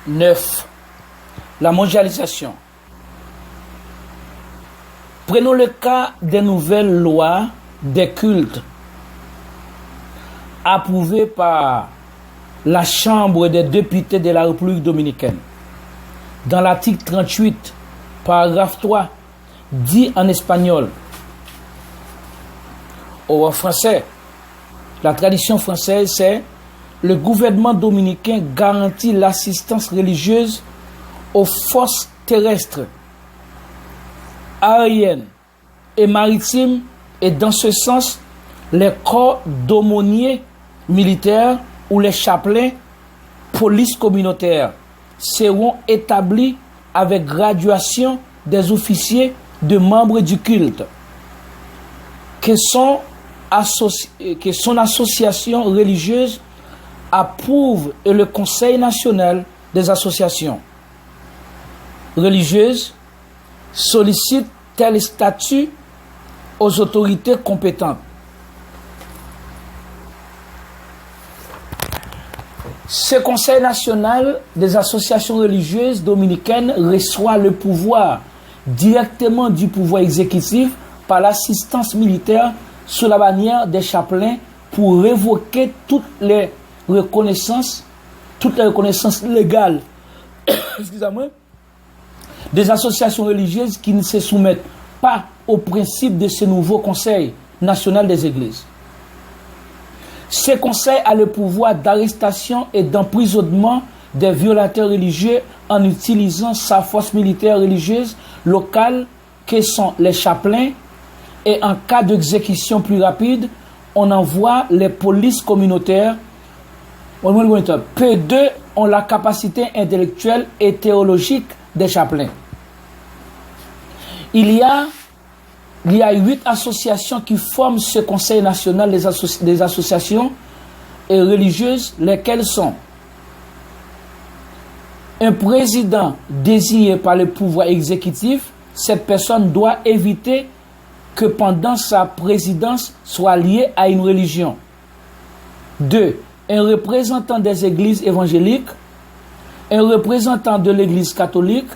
9. La mondialisation. Prenons le cas des nouvelles lois des cultes approuvées par la Chambre des députés de la République dominicaine. Dans l'article 38, paragraphe 3, dit en espagnol, ou en français, la tradition française, c'est le gouvernement dominicain garantit l'assistance religieuse aux forces terrestres, aériennes et maritimes, et dans ce sens, les corps d'aumôniers militaires ou les chapelains, police communautaire, seront établis avec graduation des officiers de membres du culte, que son association religieuse approuve et le Conseil national des associations religieuses sollicite tel statut aux autorités compétentes. Ce Conseil national des associations religieuses dominicaines reçoit le pouvoir directement du pouvoir exécutif par l'assistance militaire sous la bannière des chapelains pour révoquer toutes les reconnaissances légales excusez-moi, des associations religieuses qui ne se soumettent pas aux principes de ce nouveau Conseil national des églises. Ce conseil a le pouvoir d'arrestation et d'emprisonnement des violateurs religieux en utilisant sa force militaire religieuse locale que sont les chapelains, et en cas d'exécution plus rapide, on envoie les polices communautaires. Peu d'eux ont la capacité intellectuelle et théologique des chapelains. Il y a 8 associations qui forment ce Conseil national des associations et religieuses, lesquelles sont un président désigné par le pouvoir exécutif. Cette personne doit éviter que pendant sa présidence soit liée à une religion. 2. Un représentant des églises évangéliques, un représentant de l'église catholique,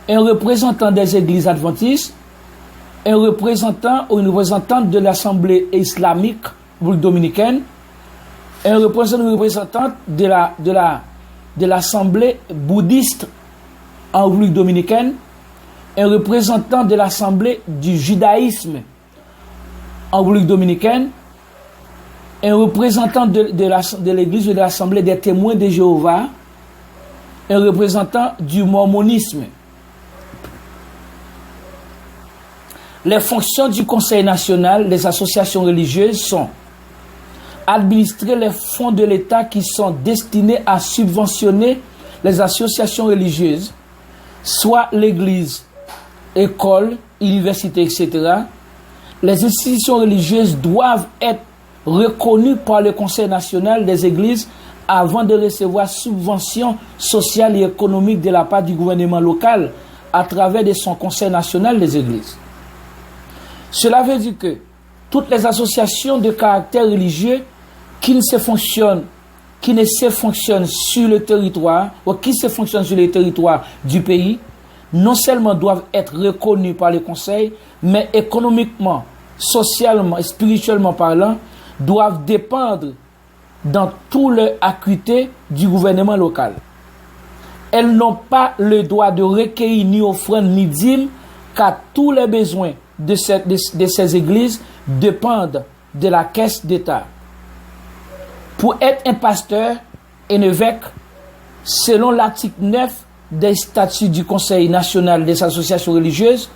un représentant des églises adventistes, un représentant ou une représentante de l'Assemblée islamique dominicaine, un représentant de l'Assemblée bouddhiste en République dominicaine, un représentant de l'Assemblée du judaïsme en République dominicaine, un représentant de l'Église ou de l'Assemblée des témoins de Jéhovah, un représentant du mormonisme. Les fonctions du Conseil national des associations religieuses sont administrer les fonds de l'État qui sont destinés à subventionner les associations religieuses, soit l'Église, école, université, etc. Les institutions religieuses doivent être reconnues par le Conseil national des églises avant de recevoir subventions sociales et économiques de la part du gouvernement local à travers de son Conseil national des églises. Cela veut dire que toutes les associations de caractère religieux qui se fonctionnent sur le territoire ou qui se fonctionnent sur le territoire du pays, non seulement doivent être reconnues par le Conseil, mais économiquement, socialement et spirituellement parlant, doivent dépendre dans toute leur acuité du gouvernement local. Elles n'ont pas le droit de recueillir ni offrandes ni dîmes, car tous les besoins de ces églises dépendent de la caisse d'État. Pour être un pasteur et un évêque, selon l'article 9 des statuts du Conseil national des associations religieuses,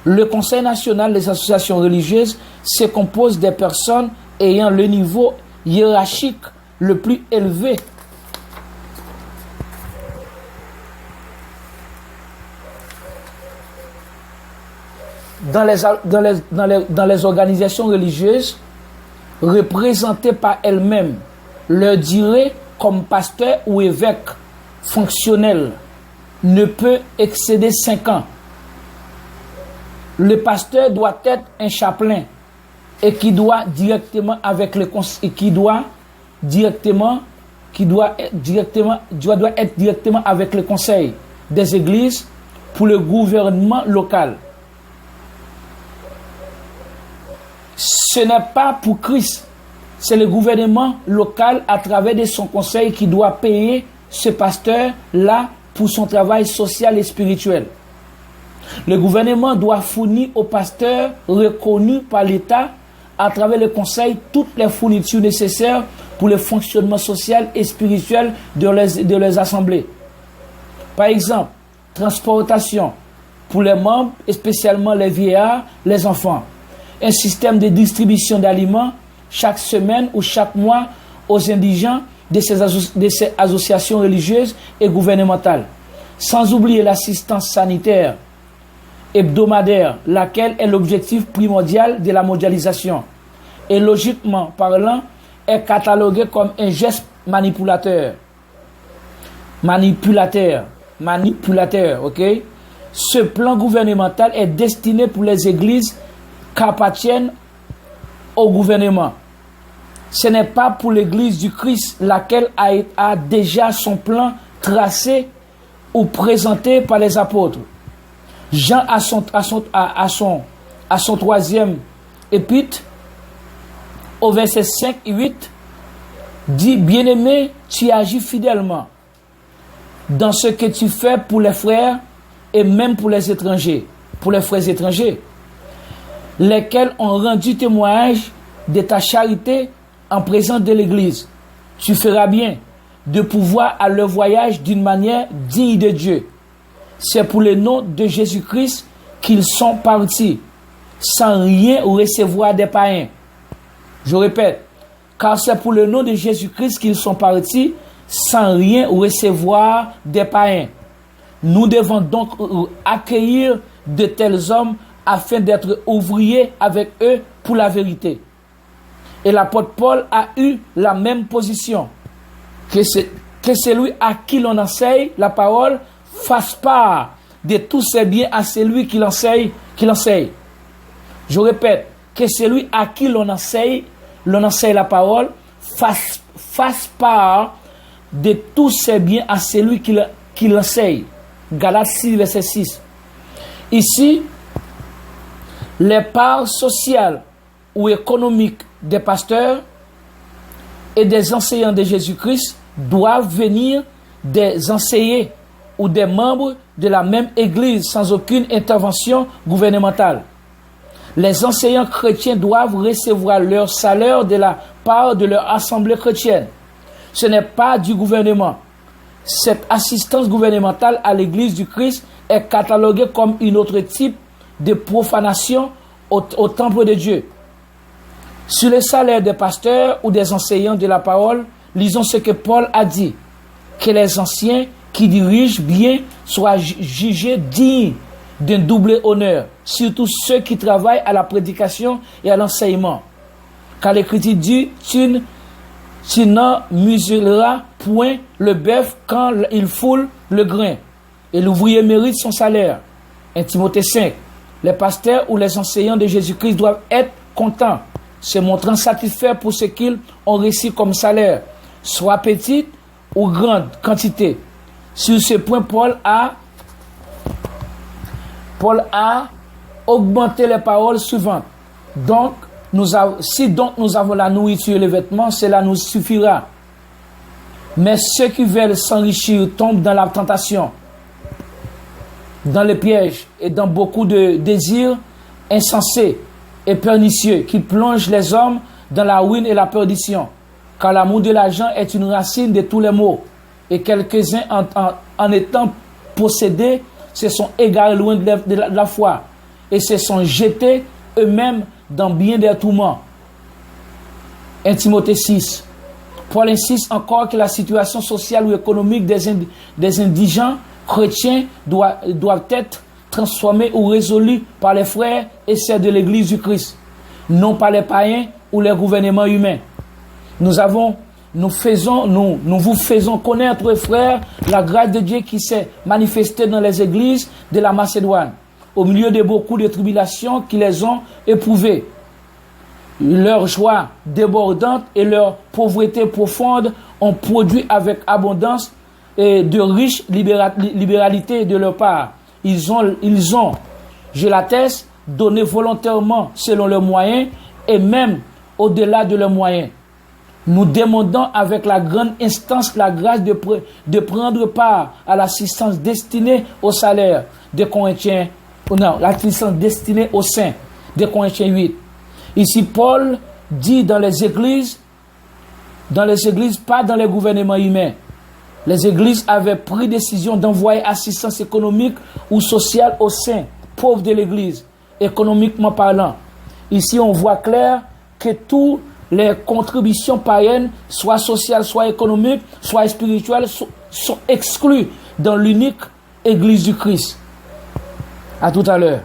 le Conseil national des associations religieuses se compose des personnes ayant le niveau hiérarchique le plus élevé. Dans les organisations religieuses représentées par elles-mêmes, leur durée comme pasteur ou évêque fonctionnel ne peut excéder 5 ans. Le pasteur doit être un chapelain et qui doit directement qui doit être directement avec le conseil des églises pour le gouvernement local. Ce n'est pas pour Christ, c'est le gouvernement local à travers de son conseil qui doit payer ce pasteur-là pour son travail social et spirituel. Le gouvernement doit fournir aux pasteurs reconnus par l'État à travers le conseil toutes les fournitures nécessaires pour le fonctionnement social et spirituel de leurs assemblées. Par exemple, transportation pour les membres et spécialement les vieillards, les enfants. Un système de distribution d'aliments chaque semaine ou chaque mois aux indigents de ces associations religieuses et gouvernementales. Sans oublier l'assistance sanitaire hebdomadaire, laquelle est l'objectif primordial de la mondialisation. Et logiquement parlant, est catalogué comme un geste manipulateur, ok? Ce plan gouvernemental est destiné pour les églises qui appartiennent au gouvernement. Ce n'est pas pour l'église du Christ, laquelle a déjà son plan tracé ou présenté par les apôtres. Jean, à son troisième épître, au verset 5 et 8, dit: bien-aimé, tu agis fidèlement dans ce que tu fais pour les frères et même pour les étrangers, lesquels ont rendu témoignage de ta charité en présence de l'Église. Tu feras bien de pouvoir à leur voyage d'une manière digne de Dieu. C'est pour le nom de Jésus-Christ qu'ils sont partis, sans rien recevoir des païens. Je répète, car c'est pour le nom de Jésus-Christ qu'ils sont partis, sans rien recevoir des païens. Nous devons donc accueillir de tels hommes afin d'être ouvriers avec eux pour la vérité. Et l'apôtre Paul a eu la même position, que celui à qui l'on enseigne la parole fasse part de tous ses biens à celui qui l'enseigne. Je répète, que celui à qui l'on enseigne la parole fasse part de tous ses biens à celui qui l'enseigne. Galates 6, verset 6. Ici, les parts sociales ou économiques des pasteurs et des enseignants de Jésus-Christ doivent venir des enseignants ou des membres de la même église sans aucune intervention gouvernementale. Les enseignants chrétiens doivent recevoir leur salaire de la part de leur assemblée chrétienne. Ce n'est pas du gouvernement. Cette assistance gouvernementale à l'église du Christ est cataloguée comme un autre type de profanation au temple de Dieu. Sur le salaire des pasteurs ou des enseignants de la parole, lisons ce que Paul a dit: que les anciens qui dirigent bien soient jugés dignes d'un double honneur, surtout ceux qui travaillent à la prédication et à l'enseignement. Car l'Écriture dit: tu n'en muselleras point le bœuf quand il foule le grain, et l'ouvrier mérite son salaire. 1 Timothée 5. Les pasteurs ou les enseignants de Jésus-Christ doivent être contents, se montrant satisfaits pour ce qu'ils ont reçu comme salaire, soit petite ou grande quantité. Sur ce point, Paul a augmenté les paroles suivantes. Si nous avons la nourriture et les vêtements, cela nous suffira. Mais ceux qui veulent s'enrichir tombent dans la tentation, dans le piège et dans beaucoup de désirs insensés et pernicieux qui plongent les hommes dans la ruine et la perdition. Car l'amour de l'argent est une racine de tous les maux. Et quelques-uns, en étant possédés, se sont égarés loin de la foi et se sont jetés eux-mêmes dans bien des tourments. 1 Timothée 6. Paul insiste encore que la situation sociale ou économique des indigents chrétiens doivent être transformées ou résolues par les frères et sœurs de l'Église du Christ, non par les païens ou les gouvernements humains. Nous vous faisons connaître, frères, la grâce de Dieu qui s'est manifestée dans les églises de la Macédoine, au milieu de beaucoup de tribulations qui les ont éprouvées. Leur joie débordante et leur pauvreté profonde ont produit avec abondance et de riches libéralités de leur part. Ils ont, je l'atteste, donné volontairement selon leurs moyens et même au-delà de leurs moyens. Nous demandons avec la grande instance la grâce de prendre part à l'assistance destinée au salaire des Corinthiens, non, l'assistance destinée aux saints des Corinthiens 8. Ici, Paul dit dans les églises, pas dans les gouvernements humains. Les églises avaient pris décision d'envoyer assistance économique ou sociale aux saints, pauvres de l'église, économiquement parlant. Ici, on voit clair que toutes les contributions païennes, soit sociales, soit économiques, soit spirituelles, sont exclues dans l'unique église du Christ. À tout à l'heure.